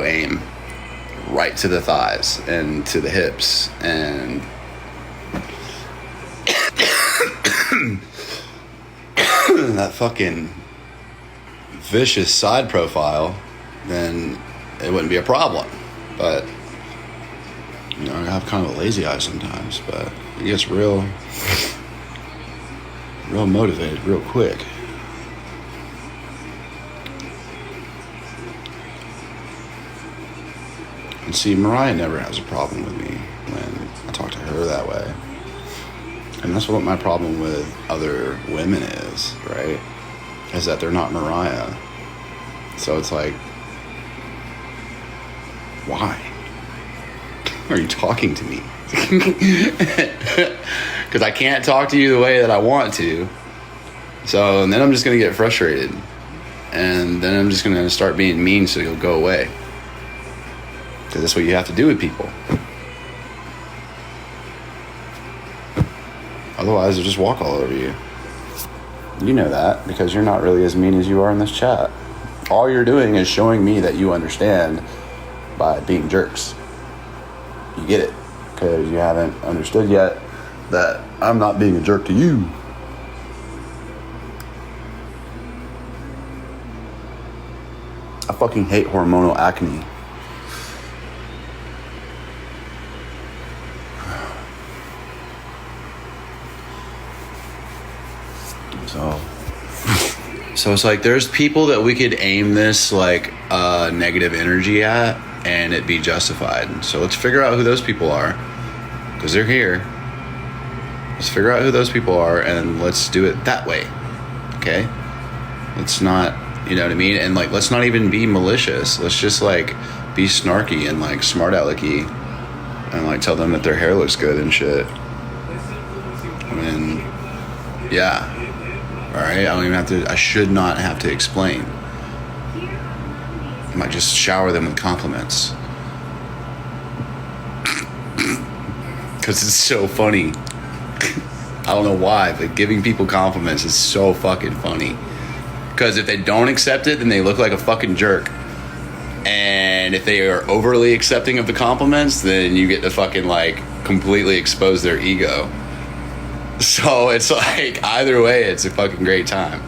aim right to the thighs and to the hips and that fucking vicious side profile, then it wouldn't be a problem. But you know, I have kind of a lazy eye sometimes, but it gets real motivated real quick. And see, Mariah never has a problem with me when I talk to her that way. And that's what my problem with other women is, right? Is that they're not Mariah. So it's like, why are you talking to me? Because I can't talk to you the way that I want to. So, and then I'm just going to get frustrated. And then I'm just going to start being mean so you'll go away. Because that's what you have to do with people. Otherwise, they'll just walk all over you. You know that because you're not really as mean as you are in this chat. All you're doing is showing me that you understand by being jerks. You get it. Because you haven't understood yet that I'm not being a jerk to you. I fucking hate hormonal acne. So it's like there's people that we could aim this like negative energy at and it'd be justified. So let's figure out who those people are, because they're here. Let's figure out who those people are and let's do it that way. Okay? Let's not, you know what I mean? And like, let's not even be malicious. Let's just like be snarky and like smart alecky and like tell them that their hair looks good and shit. And yeah. All right, I should not have to explain. I might just shower them with compliments. Because it's so funny. I don't know why, but giving people compliments is so fucking funny. Because if they don't accept it, then they look like a fucking jerk. And if they are overly accepting of the compliments, then you get to fucking like completely expose their ego. So it's like, either way, it's a fucking great time.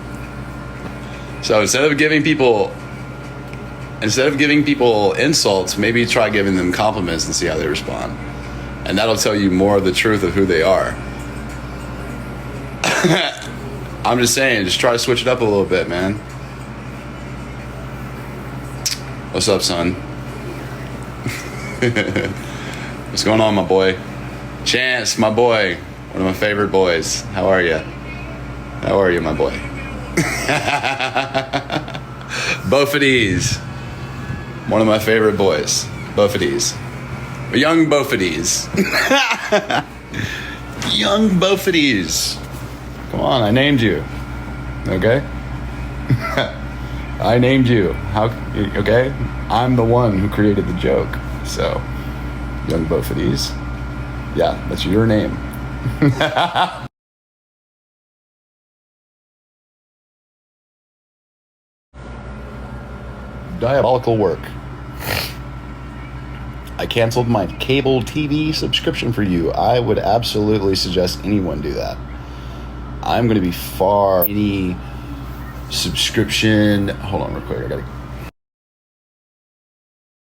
So instead of giving people insults, maybe try giving them compliments and see how they respond. And that'll tell you more of the truth of who they are. I'm just saying, just try to switch it up a little bit, man. What's up, son? What's going on, my boy? Chance, my boy. One of my favorite boys. How are you? How are you, my boy? Boffides. One of my favorite boys. Boffides. Young Boffides. Young Boffides. Come on, I named you. Okay? I named you. How? Okay? I'm the one who created the joke. So, Young Boffides. Yeah, that's your name. Diabolical work. I canceled my cable TV subscription for you. I would absolutely suggest anyone do that. I'm going to be far any subscription. Hold on real quick. I got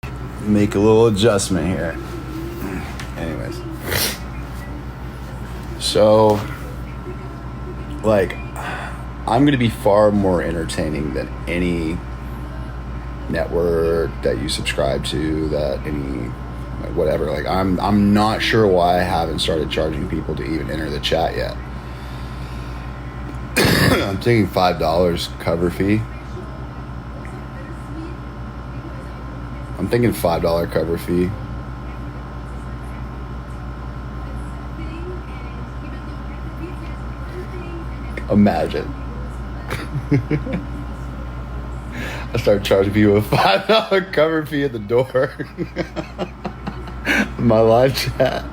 to make a little adjustment here. Anyways. So, like, I'm going to be far more entertaining than any network that you subscribe to, that any, like, whatever. Like, I'm not sure why I haven't started charging people to even enter the chat yet. I'm taking $5 cover fee. I'm thinking $5 cover fee. Imagine. I start charging people a $5 cover fee at the door. My live chat.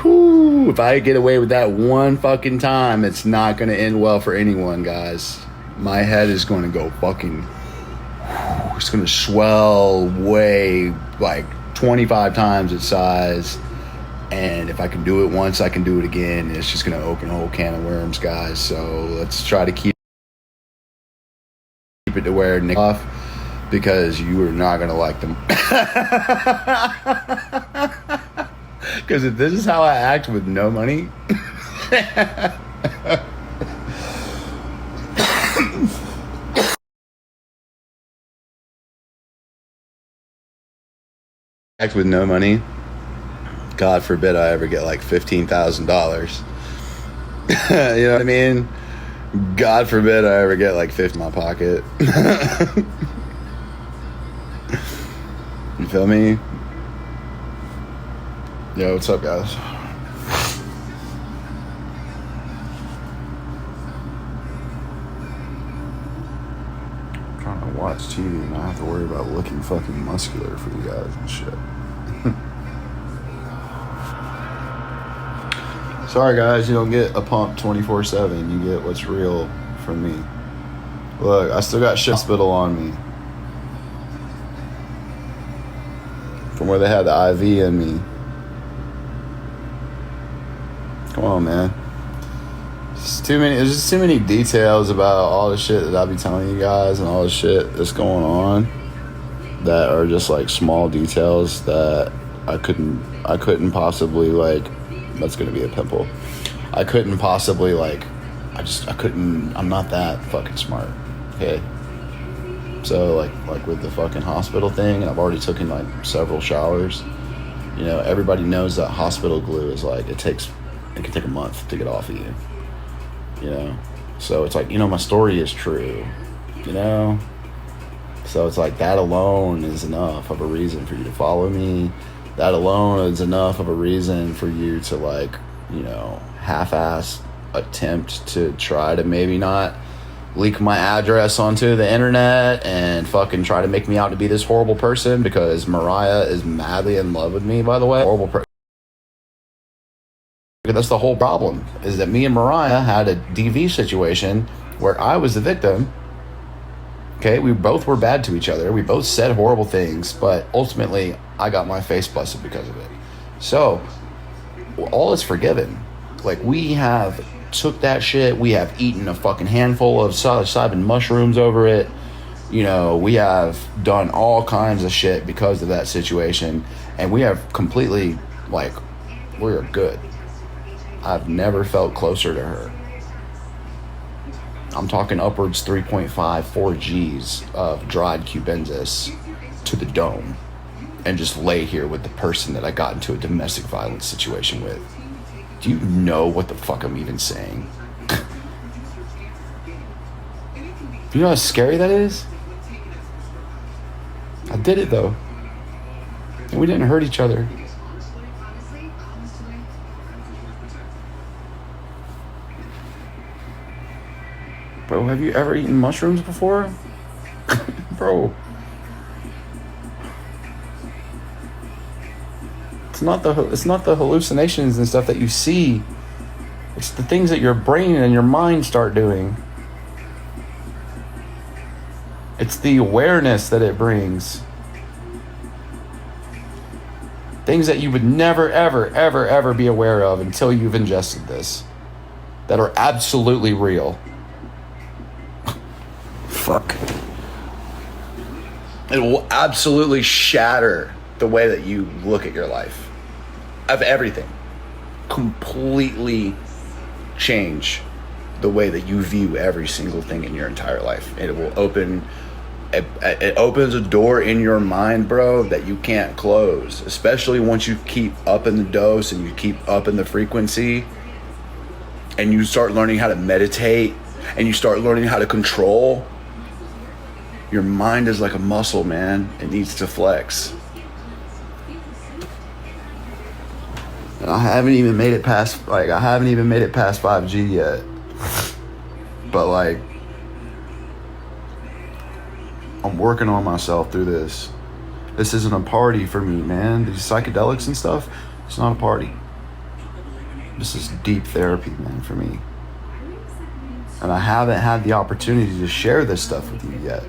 Whew, if I get away with that one fucking time, it's not going to end well for anyone, guys. My head is going to go fucking it's gonna swell way like 25 times its size. And if I can do it once, I can do it again. It's just gonna open a whole can of worms, guys. So let's try to keep it to where Nick off, because you are not gonna like them. Because if this is how I act with no money, act with no money, God forbid I ever get like $15,000. You know what I mean? God forbid I ever get like 50 in my pocket. You feel me? Yo, what's up, guys? I'm trying to watch TV and I have to worry about looking fucking muscular for you guys and shit. Sorry, guys, you don't get a pump 24/7. You get what's real from me. Look, I still got shit hospital on me. From where they had the IV in me. Come on, man. There's just too many details about all the shit that I'll be telling you guys and all the shit that's going on that are just like small details that I couldn't possibly like. That's gonna be a pimple. I couldn't possibly like. I'm not that fucking smart. Okay. So like with the fucking hospital thing, and I've already taken like several showers. You know, everybody knows that hospital glue is like it can take a month to get off of you. You know, so it's like, you know, my story is true. You know, so it's like that alone is enough of a reason for you to follow me. That alone is enough of a reason for you to like, you know, half-ass attempt to try to maybe not leak my address onto the internet and fucking try to make me out to be this horrible person, because Mariah is madly in love with me, by the way. Horrible person. That's the whole problem, is that me and Mariah had a DV situation where I was the victim. Okay, we both were bad to each other. We both said horrible things, but ultimately I got my face busted because of it. So all is forgiven. Like, we have took that shit. We have eaten a fucking handful of psilocybin mushrooms over it. You know, we have done all kinds of shit because of that situation, and we have completely, like, we're good. I've never felt closer to her. I'm talking upwards 3.5, 4 G's of dried cubensis to the dome, and just lay here with the person that I got into a domestic violence situation with. Do you know what the fuck I'm even saying? You know how scary that is? I did it though. And we didn't hurt each other. Bro, have you ever eaten mushrooms before? Bro. It's not the hallucinations and stuff that you see. It's the things that your brain and your mind start doing. It's the awareness that it brings. Things that you would never, ever, ever, ever be aware of until you've ingested this. That are absolutely real. Fuck. It will absolutely shatter the way that you look at your life. Of everything. Completely change the way that you view every single thing in your entire life. It will open... It opens a door in your mind, bro, that you can't close. Especially once you keep up in the dose and you keep up in the frequency. And you start learning how to meditate. And you start learning how to control. Your mind is like a muscle, man. It needs to flex. And I haven't even made it past 5G yet. But like, I'm working on myself through this. This isn't a party for me, man. These psychedelics and stuff, it's not a party. This is deep therapy, man, for me. And I haven't had the opportunity to share this stuff with you yet.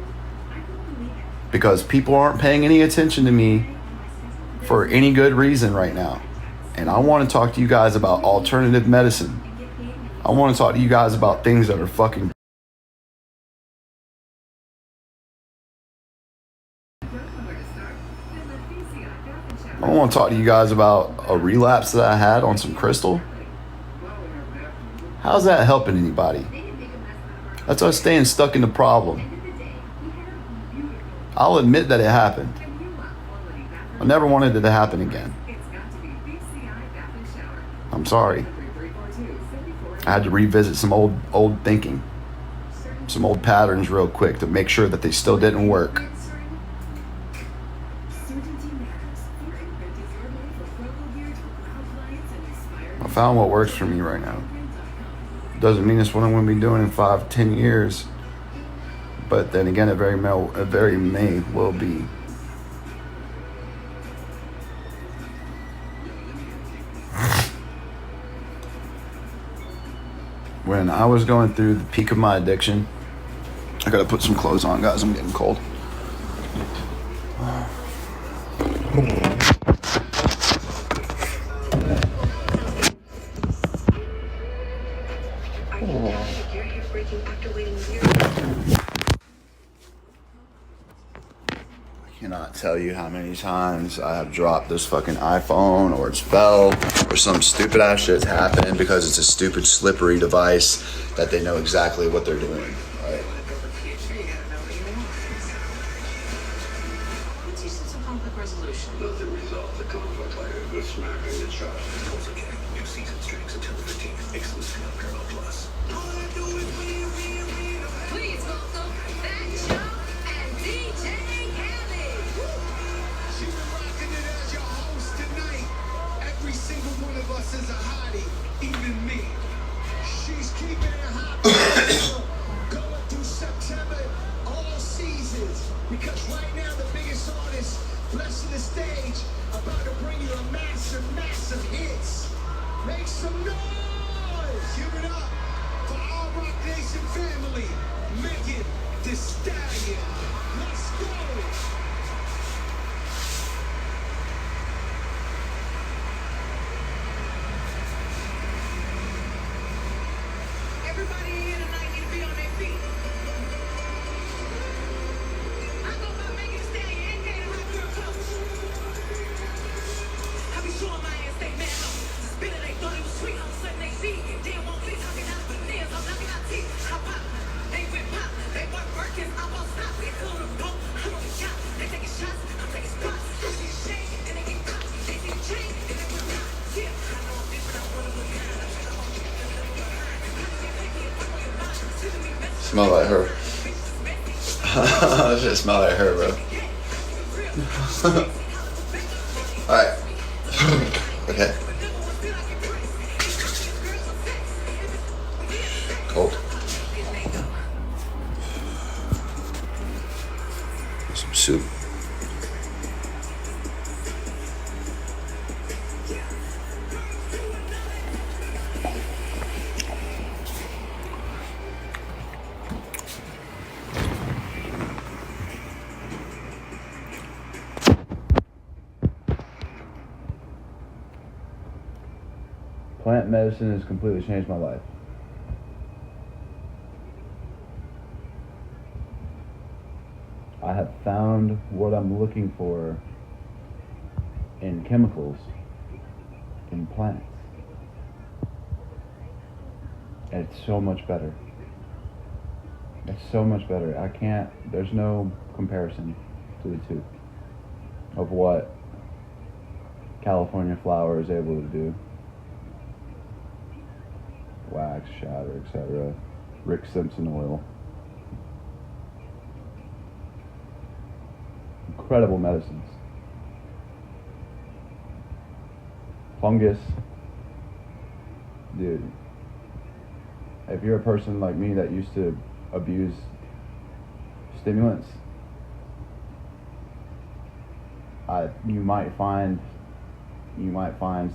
because people aren't paying any attention to me for any good reason right now. And I want to talk to you guys about alternative medicine. I want to talk to you guys about things that are fucking. I want to talk to you guys about a relapse that I had on some crystal. How's that helping anybody? That's us staying stuck in the problem. I'll admit that it happened. I never wanted it to happen again. I'm sorry. I had to revisit some old thinking, some old patterns real quick to make sure that they still didn't work. I found what works for me right now. Doesn't mean it's what I'm going to be doing in 5-10 years, but then again, it very may well be. When I was going through the peak of my addiction, I gotta put some clothes on, guys. I'm getting cold. I cannot tell you how many times I have dropped this fucking iPhone, or it's fell, or some stupid ass shit's happened because it's a stupid slippery device that they know exactly what they're doing. Right? Is a hottie, even me. She's keeping it hot. Going through September, all seasons. Because right now the biggest artist blessing the stage about to bring you a massive, massive hits. Make some noise. Give it up for our Rock Nation family. Megan Thee Stallion. Let's go. Everybody here tonight need to be on their feet. I go by Megan Thee Stallion, aka the Hot Girl Coach. I be showing my ass they mad up. Spinning they thought it was sweet, all of a sudden they see. Damn, won't be talking out the nails, I'm knocking out teeth. I pop, they whip pop, they work Birkins, I won't stop. They fill them go, I'm on the shot. They taking shots, I'm taking spots. They see the shade, and they get caught. They see the chain, and they whip pop. Yeah, I know I'm different, I'm one of a kind. Smell like her. It just smell like her, bro. Alright. Okay. Cold. Some soup. Plant medicine has completely changed my life. I have found what I'm looking for in chemicals, in plants. And it's so much better. It's so much better. There's no comparison to the two of what California flower is able to do. Wax, shatter, etc. Rick Simpson oil. Incredible medicines. Fungus. Dude. If you're a person like me that used to abuse stimulants, you might find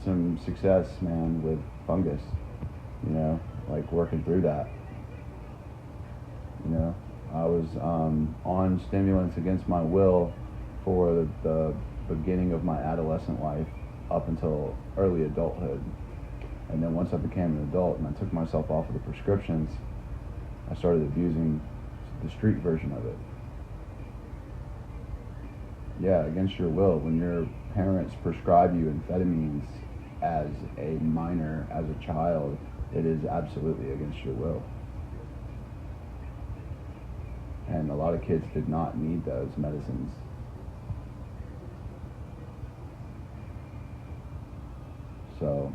some success, man, with fungus. You know, like working through that. You know, I was on stimulants against my will for the beginning of my adolescent life up until early adulthood. And then once I became an adult and I took myself off of the prescriptions, I started abusing the street version of it. Yeah, against your will. When your parents prescribe you amphetamines as a minor, as a child, it is absolutely against your will. And a lot of kids did not need those medicines. So,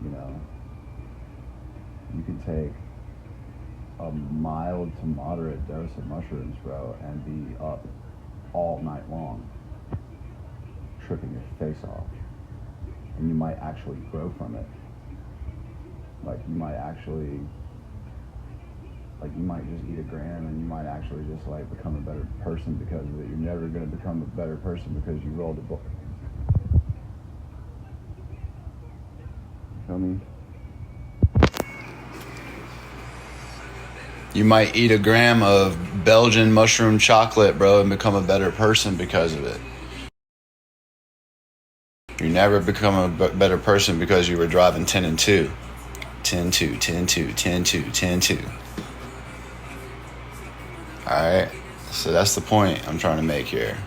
you know, you can take a mild to moderate dose of mushrooms, bro, and be up all night long, tripping your face off. And you might actually grow from it. Like, you might actually, like, you might just eat a gram and you might actually just, like, become a better person because of it. You're never going to become a better person because you rolled a book. Feel me? You might eat a gram of Belgian mushroom chocolate, bro, and become a better person because of it. You never become a better person because you were driving 10 and 2. 10, 2, 10, 2, 10, 2, 10, 2. Alright? So that's the point I'm trying to make here.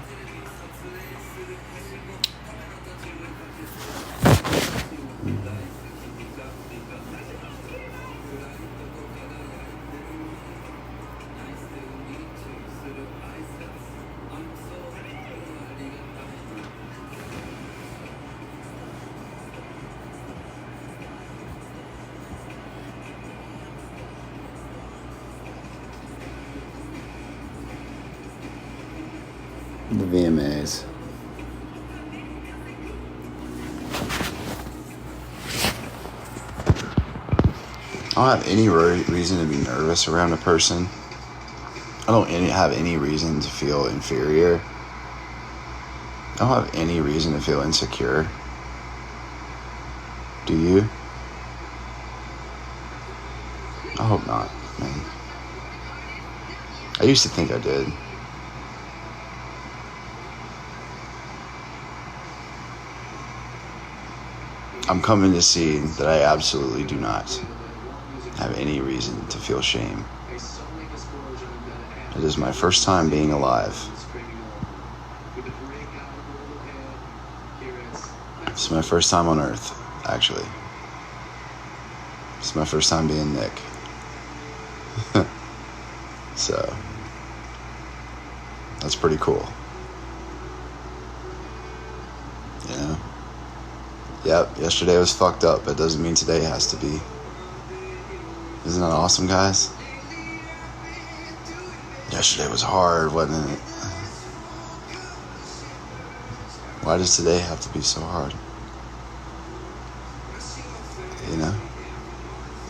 The VMAs. I don't have any reason to be nervous around a person. I don't have any reason to feel inferior. I don't have any reason to feel insecure. Do you? I hope not, man. I used to think I did. I'm coming to see that I absolutely do not have any reason to feel shame. It is my first time being alive. It's my first time on Earth, actually. It's my first time being Nick. So, that's pretty cool. You know? Yep, yesterday was fucked up, but it doesn't mean today has to be. Isn't that awesome, guys? Yesterday was hard, wasn't it? Why does today have to be so hard? You know?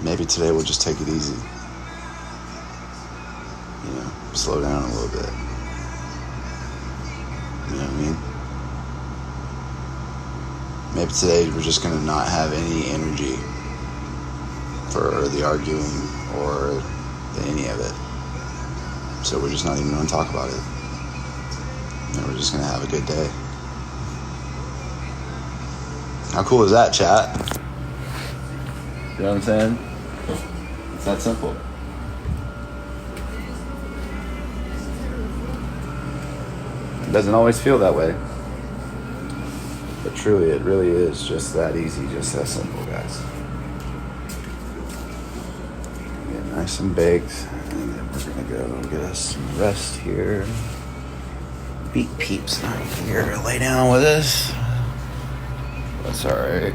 Maybe today we'll just take it easy. You know, slow down a little bit. You know what I mean? Maybe today we're just going to not have any energy for the arguing or any of it. So we're just not even going to talk about it. And we're just going to have a good day. How cool is that, chat? You know what I'm saying? It's that simple. It doesn't always feel that way. But truly, it really is just that easy, just that simple, guys. Get nice and baked, and then we're gonna go get us some rest here. Beat Peeps not here to lay down with us. That's alright.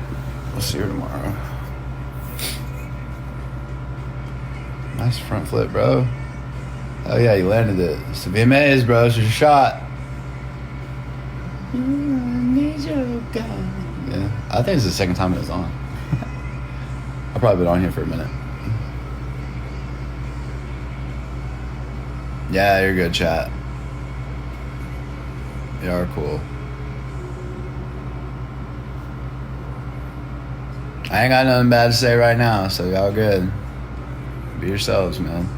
We'll see her tomorrow. Nice front flip, bro. Oh yeah, you landed it. It's the VMAs, bro. It's your shot. Yeah, I think it's the second time it was on. I've probably been on here for a minute. Yeah, you're good, chat. You are cool. I ain't got nothing bad to say right now, so y'all good. Be yourselves, man.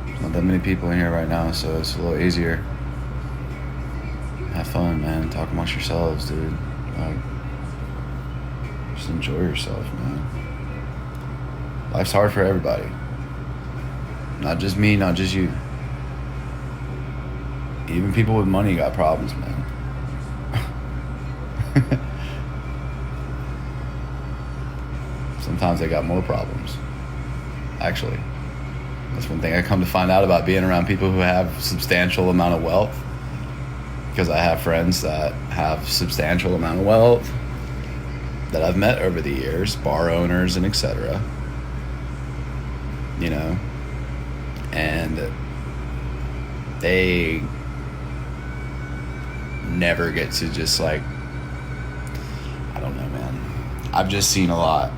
There's not that many people in here right now, so it's a little easier. Have fun, man. Talk amongst yourselves, dude. Like, just enjoy yourself, man. Life's hard for everybody. Not just me, not just you. Even people with money got problems, man. Sometimes they got more problems. Actually, that's one thing I come to find out about being around people who have substantial amount of wealth, because I have friends that have substantial amount of wealth that I've met over the years, bar owners and etc. You know, and they never get to just like, I don't know, man. I've just seen a lot.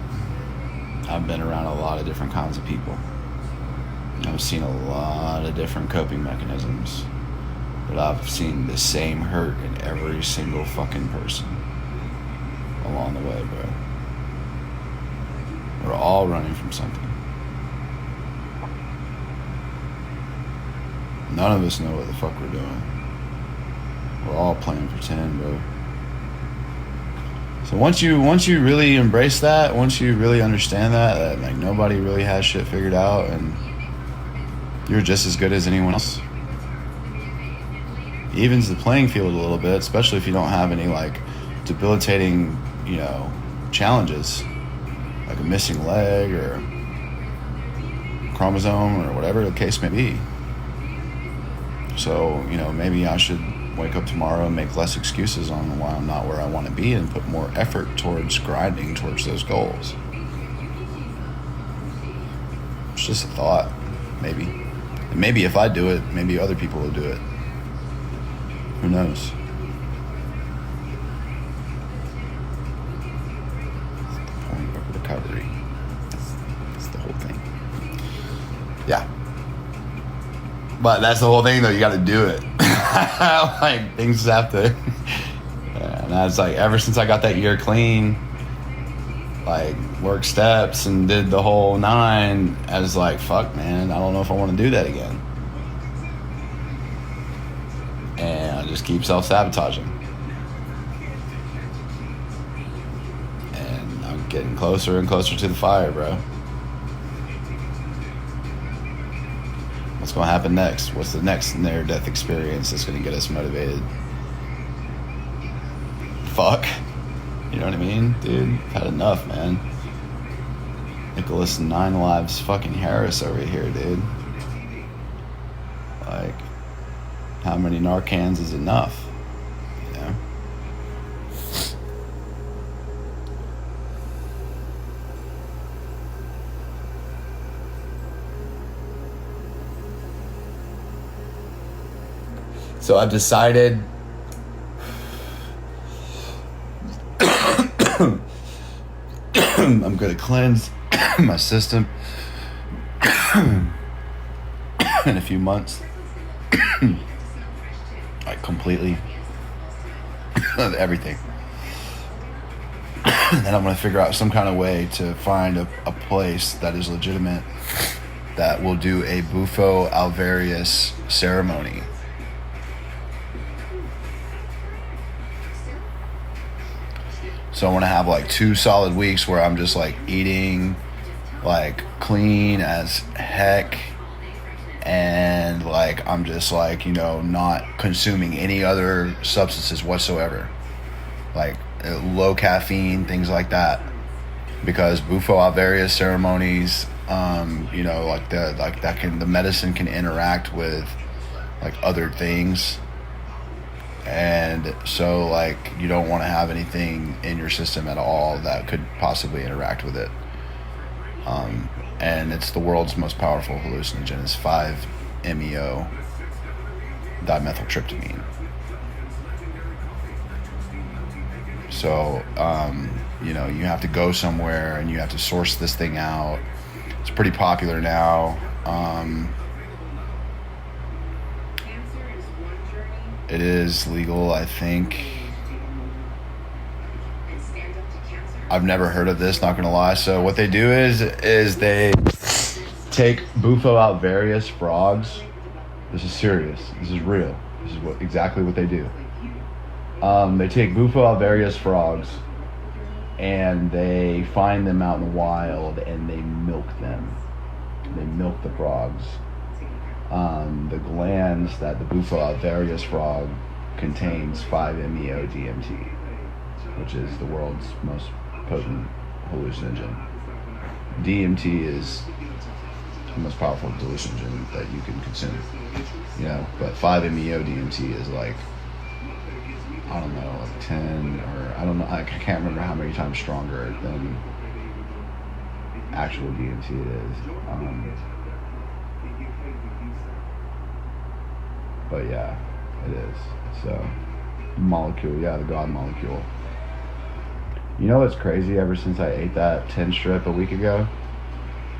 I've been around a lot of different kinds of people. I've seen a lot of different coping mechanisms, but I've seen the same hurt in every single fucking person along the way, bro. We're all running from something. None of us know what the fuck we're doing. We're all playing pretend, bro. So once you really embrace that, once you really understand that like nobody really has shit figured out and you're just as good as anyone else, it evens the playing field a little bit, especially if you don't have any like debilitating, you know, challenges like a missing leg or chromosome or whatever the case may be. So, you know, maybe I should wake up tomorrow and make less excuses on why I'm not where I want to be and put more effort towards grinding towards those goals. It's just a thought, maybe. And maybe if I do it, maybe other people will do it. Who knows? That's the point of recovery. That's the whole thing. Yeah. But that's the whole thing, though. You got to do it. Like, things have to. And that's like, ever since I got that year clean, like, worked steps and did the whole 9, I was like, fuck, man, I don't know if I want to do that again. And I just keep self-sabotaging. And I'm getting closer and closer to the fire, bro. What's going to happen next? What's the next near-death experience that's going to get us motivated? Fuck. You know what I mean? Dude, I've had enough, man. Nicholas 9 Lives fucking Harris over here, dude. Like, how many Narcans is enough? You know? So I've decided I'm going to cleanse my system in a few months. Like completely. Everything. And then I'm going to figure out some kind of way to find a place that is legitimate that will do a Bufo Alvarius ceremony. So I want to have like 2 solid weeks where I'm just like eating like clean as heck, and like I'm just like, you know, not consuming any other substances whatsoever, like low caffeine, things like that, because Bufo Alvarius ceremonies, you know, like the medicine can interact with like other things. And so, like, you don't want to have anything in your system at all that could possibly interact with it. And it's the world's most powerful hallucinogen. It's 5-MeO dimethyltryptamine. So, you know, you have to go somewhere and you have to source this thing out. It's pretty popular now. It is legal, I think. I've never heard of this, not gonna lie. So what they do is they take bufo out various frogs. This is serious. This is real. This is exactly what they do. They take bufo out various frogs, and they find them out in the wild, and they milk them. They milk the frogs. The glands that the bufo out various frog contains 5-MeO-DMT, which is the world's most potent hallucinogen. DMT is the most powerful hallucinogen that you can consume, you know, but 5-MeO-DMT is like, I don't know, like 10, or I don't know, I can't remember how many times stronger than actual DMT it is. But yeah, it is. So, molecule, yeah, the God molecule. You know what's crazy? Ever since I ate that 10 strip a week ago,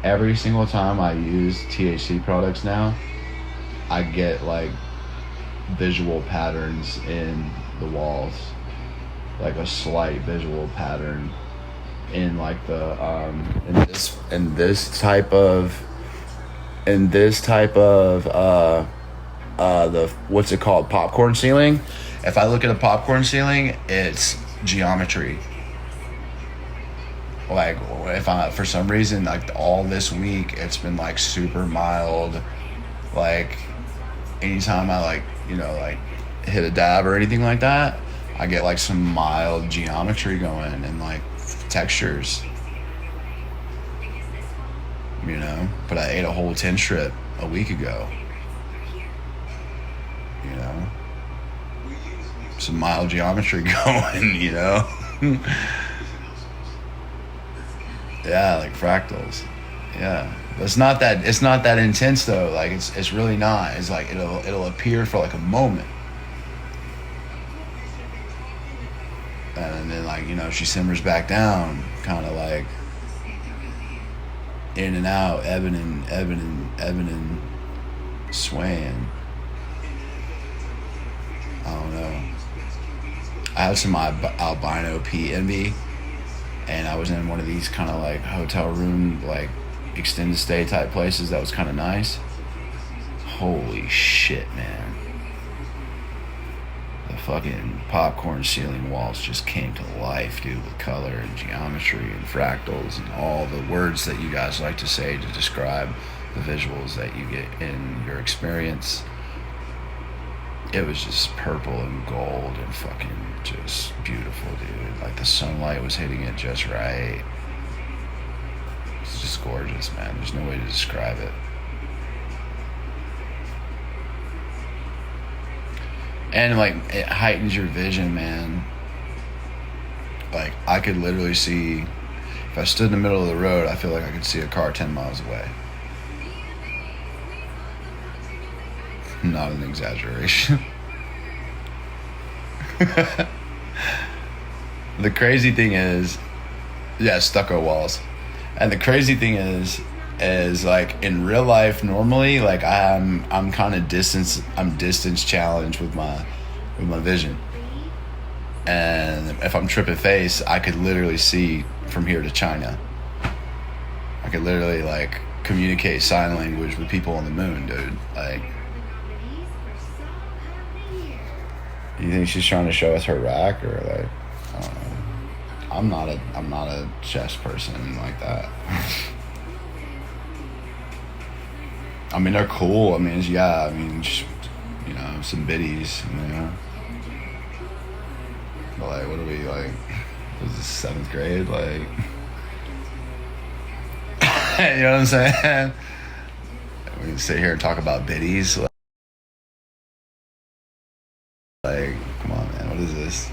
every single time I use THC products now, I get like visual patterns in the walls, like a slight visual pattern in like the in this type of the, what's it called, popcorn ceiling. If I look at a popcorn ceiling, it's geometry. Like, if I, for some reason, like all this week, it's been like super mild. Like, anytime I like, you know, like hit a dab or anything like that, I get like some mild geometry going and like textures, you know. But I ate a whole 10 strip a week ago, you know. Some mild geometry going, you know. Yeah, like fractals. Yeah, but it's not that intense though. Like it's really not. It's like it'll appear for like a moment, and then like, you know, she simmers back down, kind of like in and out, ebbing and swaying. I don't know. I have some albino P envy, and I was in one of these kind of like hotel room, like extended stay type places that was kind of nice. Holy shit, man. The fucking popcorn ceiling walls just came to life, dude, with color and geometry and fractals and all the words that you guys like to say to describe the visuals that you get in your experience. It was just purple and gold and fucking just beautiful, dude. Like the sunlight was hitting it just right. It's just gorgeous, man. There's no way to describe it. And like, it heightens your vision, man. Like, I could literally see, if I stood in the middle of the road, I feel like I could see a car 10 miles away. Not an exaggeration. The crazy thing is, yeah, stucco walls. And the crazy thing is like in real life, normally, like I'm kind of distance challenged with my vision. And if I'm tripping face, I could literally see from here to China. I could literally like communicate sign language with people on the moon, dude. Like, you think she's trying to show us her rack, or like, I don't know. I'm not a chess person like that. I mean, they're cool. I mean, yeah. I mean, just, you know, some biddies, you know. But like, what are we like? Was this 7th grade? Like, you know what I'm saying? We can sit here and talk about biddies. Like, come on, man. What is this?